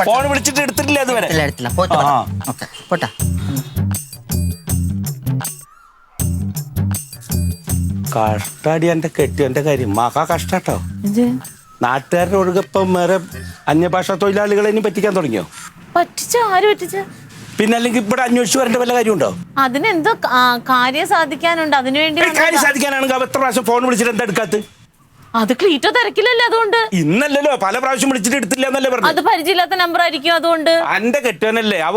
Phone വിളിച്ചിട്ട് എടുത്തിട്ടില്ല അതുവരെ. എടുത്തില്ല. പോട്ടാ. കഷ്ടാടി എന്റെ കെട്ടിയന്റെ കാര്യം മഹാ കഷ്ടാട്ടോ. നാട്ടുകാരുടെ ഒഴുകപ്പം വേറെ അന്യഭാഷാ തൊഴിലാളികളെ ഇനി പറ്റിക്കാൻ തുടങ്ങിയോ? പറ്റിച്ചോ? ആര് പറ്റിച്ച? പിന്നെ അല്ലെങ്കിൽ ഇവിടെ അന്വേഷിച്ചു വരേണ്ട വല്ല കാര്യമുണ്ടോ? അതിനെന്തോ കാര്യം സാധിക്കാനുണ്ട്, അതിനുവേണ്ടി. കാര്യം സാധിക്കാനാണെങ്കിൽ എത്ര പ്രാവശ്യം ഫോൺ വിളിച്ചിട്ട് എന്താ എടുക്കാത്ത? അത് ക്ലീറ്റോ തിരക്കില്ലല്ലേ, അതുകൊണ്ട്. ഇന്നല്ലല്ലോ, പല പ്രാവശ്യം വിളിച്ചിട്ട് എടുത്തില്ല എന്നല്ലേ പറഞ്ഞു. അത് പരിചയമില്ലാത്ത നമ്പർ ആയിരിക്കും, അതുകൊണ്ട്. എന്റെ കെട്ടിയനല്ലേ അവ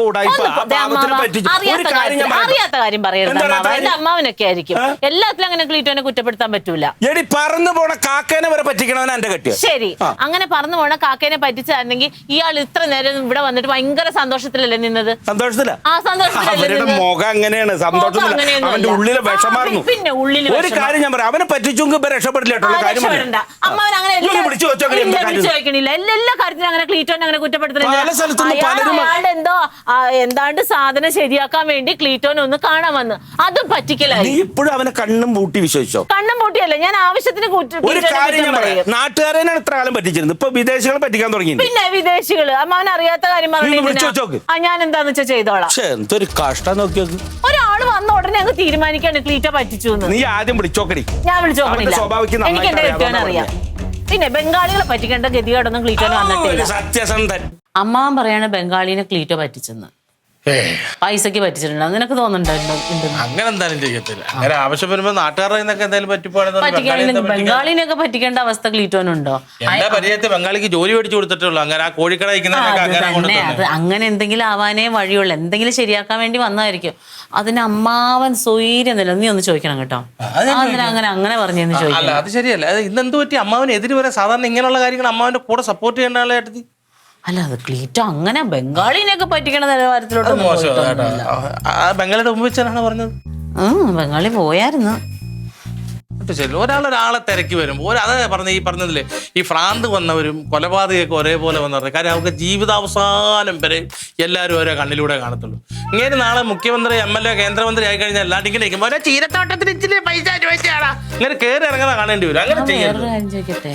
അറിയാത്ത കാര്യം പറയരുത്. എന്റെ അമ്മാവനൊക്കെ ആയിരിക്കും. എല്ലാത്തിലും അങ്ങനെ ക്ലീറ്റോനെ കുറ്റപ്പെടുത്താൻ പറ്റൂല. എടി പറന്നു പോണ കാക്കേനെ വരെ പറ്റിക്കണവൻ എന്റെ കെട്ടിയ. ശരി, അങ്ങനെ പറന്നു പോണ കാക്കേനെ പറ്റിച്ചായിരുന്നെങ്കിൽ ഇയാൾ ഇത്ര നേരം ഇവിടെ വന്നിട്ട് ഭയങ്കര സന്തോഷത്തിലല്ലേ നിന്നത്? സന്തോഷത്തില? ആ സന്തോഷത്തിലല്ലേ. മുഖം അങ്ങനെയാണ്, സന്തോഷത്തില. അവന്റെ ഉള്ളിലെ വിഷമായിരുന്നു. പിന്നെ ഉള്ളിൽ ഒരു കാര്യം ഞാൻ പറയാം, അവനെ പറ്റിച്ചെങ്കിൽ രക്ഷപ്പെടില്ല കേട്ടോ. കാര്യം അമ്മാവൻ അങ്ങനെ വിളിച്ചു ചോദിക്കണില്ല. എല്ലാ കാര്യത്തിലും അങ്ങനെ ക്ലീറ്റോനെ അങ്ങനെ കുറ്റപ്പെടുത്തുന്നില്ല. എന്തോ എന്താണ്ട് സാധനം ശരിയാക്കാൻ വേണ്ടി ക്ലീറ്റോനെ ഒന്ന് കാണാൻ വന്ന്, അതും പറ്റിക്കലായി. ഇപ്പോഴും അവനെ കണ്ണും പൂട്ടി വിശ്വസിച്ചോ? കണ്ണും പൂട്ടിയല്ല, ഞാൻ ആവശ്യത്തിന് ഒരു കാര്യം ഞാൻ പറയാം, നാട്ടുകാരനാണ് ഇത്ര കാലം പറ്റിച്ചിരുന്നത്, ഇപ്പൊ വിദേശികളെ പറ്റിക്കാൻ തുടങ്ങി. പിന്നെ വിദേശികള് അമ്മാവൻ അറിയാത്ത കാര്യം ഞാൻ എന്താന്ന് വെച്ചാൽ ചെയ്തോളാം. എന്തൊരു കഷ്ടം നോക്കി നോക്ക്. ഒരാള് വന്ന ഉടനെ അങ്ങ് തീരുമാനിക്കാണ് ക്ലീറ്റോ പറ്റിച്ചു. നീ ആദ്യം വിളിച്ചോക്കടി. ഞാൻ വിളിച്ചോക്കണില്ല, എനിക്ക് എന്റെ കെട്ടിയോനെ അറിയാം. പിന്നെ ബംഗാളികളെ പറ്റിക്കേണ്ട ഗതികേടൊന്നും ക്ലീറ്റോന് വന്നിട്ടില്ല. സത്യസന്ധൻ. അമ്മാവൻ പറയാണ് ബംഗാളിനെ ക്ലീറ്റോ പറ്റിച്ചെന്ന്. പൈസക്ക് പറ്റിച്ചിട്ടുണ്ട്, നിനക്ക് തോന്നുന്നുണ്ടോ? അങ്ങനെ എന്തായാലും ചെയ്യത്തില്ല. അങ്ങനെ ആവശ്യം വരുമ്പോ നാട്ടുകാരുടെ എന്തായാലും ബംഗാളിനൊക്കെ പറ്റിക്കേണ്ട അവസ്ഥ ക്ലീറ്റോനുണ്ടോ? എന്റെ പരിചയത്തിൽ ബംഗാളിക്ക് ജോലി മേടിച്ചു കൊടുത്തിട്ടുള്ളൂ. അങ്ങനെ ആ കോഴിക്കട അത് അങ്ങനെ എന്തെങ്കിലും ആവാനേ വഴിയുള്ളൂ. എന്തെങ്കിലും ശരിയാക്കാൻ വേണ്ടി വന്നതായിരിക്കും. അതിന് അമ്മാവൻ സ്വൈര്യന്നില്ല. നീ ഒന്ന് ചോദിക്കണം കേട്ടോ, അങ്ങനെ പറഞ്ഞെന്ന് ചോദിക്കാം. അത് ശരിയല്ല. ഇന്നെന്ത് പറ്റി അമ്മാവന് എതിര് വരെ സാധാരണ ഇങ്ങനെയുള്ള കാര്യങ്ങൾ അമ്മാവന്റെ കൂടെ സപ്പോർട്ട് ചെയ്യേണ്ട ആളായിട്ട്. അല്ല, അത് ക്ലീറ്റോ അങ്ങനെ ബംഗാളിനെയൊക്കെ പറ്റിക്കണ നിലവാരത്തിലോട്ട് ബംഗാളിയുടെ മുമ്പ് വെച്ചാണ് പറഞ്ഞത്. ബംഗാളി പോയായിരുന്നു. ഒരാളെ തിരക്കി വരും. അതാ ഈ പറഞ്ഞതില്ലേ, ഈ ഭ്രാന്ത് വന്നവരും കൊലപാതകയൊക്കെ ഒരേപോലെ വന്നവരുടെ കാര്യം. അവർക്ക് ജീവിതാവസാനം വരെ എല്ലാവരും ഓരോ കണ്ണിലൂടെ കാണത്തുള്ളൂ. ഇങ്ങനെ നാളെ മുഖ്യമന്ത്രി, MLA, കേന്ദ്രമന്ത്രി ആയി കഴിഞ്ഞാൽ അല്ലാണ്ട് ഇങ്ങനെ ഇരിക്കുമ്പോൾ ഓരോ ചീരത്തോട്ടത്തിന് ഇച്ചിരി പൈസ ചോദിച്ചാടാ ഇങ്ങനെ കയറി ഇറങ്ങാൻ കാണേണ്ടി വരും. അങ്ങനെ ചോദിക്കട്ടെ,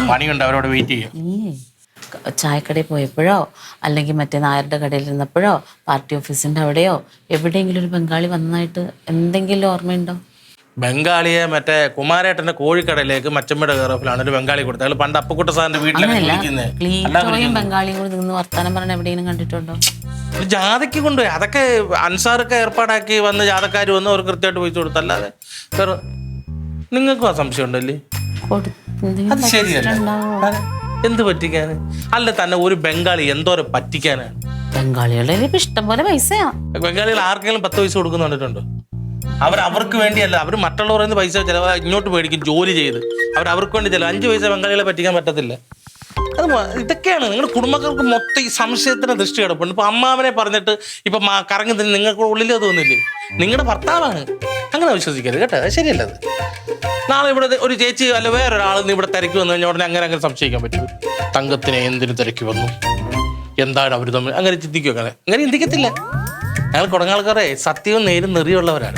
പണിയുണ്ട്, അവരോട് വെയിറ്റ് ചെയ്യും. ചായക്കടയിൽ പോയപ്പോഴോ അല്ലെങ്കിൽ മറ്റേ നായരുടെ കടയിൽ ഇരുന്നപ്പോഴോ പാർട്ടി ഓഫീസിന്റെ അവിടെയോ എവിടെയെങ്കിലും ഒരു ബംഗാളി വന്നതായിട്ട് എന്തെങ്കിലും ഓർമ്മയുണ്ടോ? ബംഗാളിയെ മറ്റേ കുമാരേട്ടന്റെ കോഴിക്കടയിലേക്ക് മച്ചമ്മയുടെ കയറപ്പിലാണ് ഒരു ബംഗാളി കൊടുത്തത്. പണ്ട് അപ്പക്കുട്ട സാറിന്റെ വീട്ടിലാണ് ബംഗാളിയും കൂടി നിന്ന് വർത്താനം പറഞ്ഞ എവിടെയെങ്കിലും കണ്ടിട്ടുണ്ടോ? ജാഥയ്ക്ക് കൊണ്ടുപോയി. അതൊക്കെ അൻസാറൊക്കെ ഏർപ്പാടാക്കി വന്ന് ജാഥക്കാർ വന്ന് അവർ കൃത്യമായിട്ട് പൈസ കൊടുത്തല്ലാതെ നിങ്ങൾക്കും ആ സംശയം ഉണ്ടല്ലേ? അത് ശരിയല്ല. എന്ത് പറ്റിക്കാന്? അല്ല തന്നെ ഒരു ബംഗാളി എന്തോരം പറ്റിക്കാനാണ്? ബംഗാളികളുടെ ഇഷ്ടം പോലെ പൈസയാ. ബംഗാളികൾ ആർക്കെങ്കിലും 10 പൈസ കൊടുക്കുന്ന കണ്ടിട്ടുണ്ടോ? അവർക്ക് വേണ്ടിയല്ല, അവർ മറ്റുള്ളവർ പൈസ ചിലവ് ഇങ്ങോട്ട് മേടിക്കും ജോലി ചെയ്ത്. അവർക്ക് വേണ്ടി ചിലവ്. 5 പൈസ ബംഗാളികളെ പറ്റിക്കാൻ പറ്റത്തില്ല. അത് ഇതൊക്കെയാണ് നിങ്ങളുടെ കുടുംബക്കാർക്ക് മൊത്തം ഈ സംശയത്തിന് ദൃഷ്ടി കിടപ്പുണ്ട്. ഇപ്പൊ അമ്മാവനെ പറഞ്ഞിട്ട് ഇപ്പൊ കറങ്ങി തന്നെ നിങ്ങൾക്ക് ഉള്ളിൽ തോന്നില്ലേ? നിങ്ങളുടെ ഭർത്താവാണ്, അങ്ങനെ വിശ്വസിക്കരുത് കേട്ടോ. അത് ശരിയല്ല. അത് നാളെ ഇവിടെ ഒരു ചേച്ചി അല്ല വേറൊരാൾ ഇവിടെ തിരക്കി വന്നു കഴിഞ്ഞാൽ ഉടനെ അങ്ങനെ സംശയിക്കാൻ പറ്റും. തങ്കത്തിനെ എന്തിനു തിരക്കി വന്നു, എന്താണ് അവർ തമ്മിൽ, അങ്ങനെ ചിന്തിക്കുക? അങ്ങനെ ചിന്തിക്കത്തില്ല. ഞങ്ങൾ കുടങ്ങാൾക്കാരെ സത്യവും നേരും നെറിയുള്ളവരാണ്.